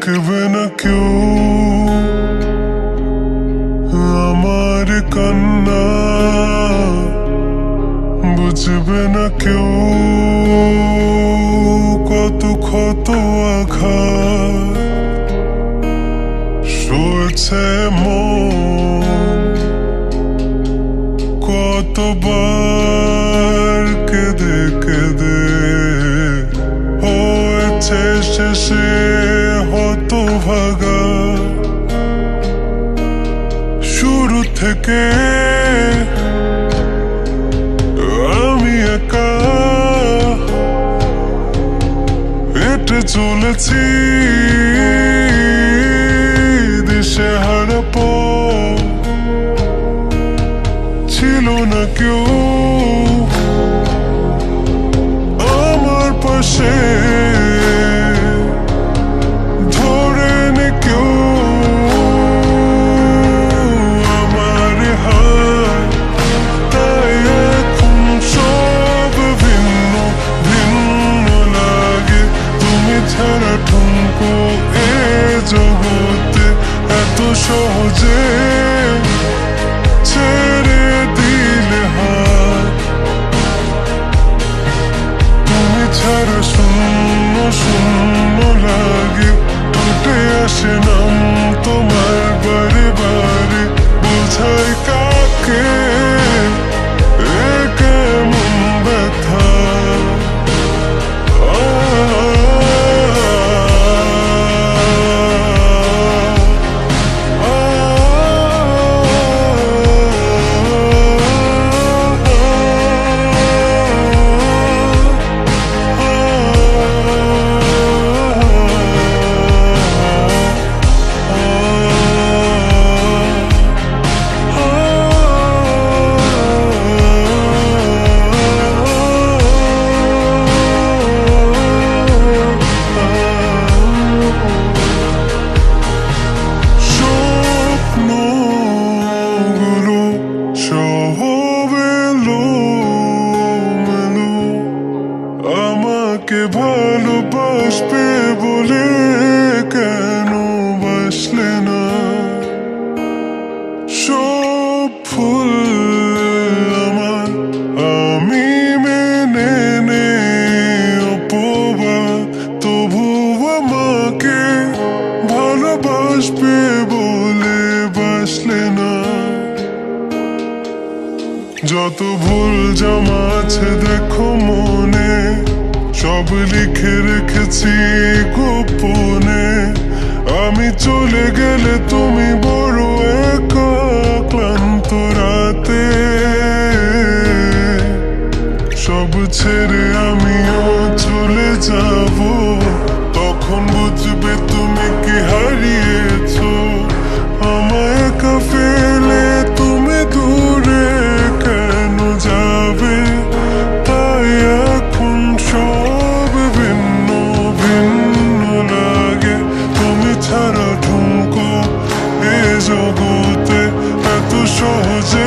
দেখবে না কেউ আমার কান্না, বুঝবে না কেউ কত ক্ষত আঘাত সয়েছে মন, কতবার কেঁদে কেঁদে হয়েছে শেষে হতভাগা। শুরু থেকে আমি একা হেঁটে চলেছি দিশেহারা পথ, ছিল না কেউ আমার পাশে, ধরে নে কেউ আমার হাত। তাই এখন সব ভিন্ন ভিন্ন লাগে, তুমি ছাড়া ঠুনকো এ জগতে এত সহজে ছেড়ে দিলে হাত। তুমি ছাড়া শূন্য শূন্য লাগে, উঠে আসে নাম তোমার বারে বারে, বোঝাই কাকে এ কেমন ব্যথা। আমাকে ভালোবাসবে বলে কেন বাসলে না? সব ফুল আমার আমি মেনে নে অপবাদ, তবু আমাকে ভালোবাসবে বলে বাসলে না। যত ভুল জমা আছে দেখো মনে, সব লিখে রেখেছি গোপনে। আমি চলে গেলে তুমি বড় একা ক্লান্ত রাতে, সব ছেড়ে আমিও চলে যাব, তখন বুঝবে তুমি কি হারিয়েছো। আমায় একা ফেলে তুমি দূরে কেন যাবে? তাই এখন সব ভিন্ন ভিন্ন লাগে, তুমি ছাড়া ঠুনকো এ জগতে এত সহজে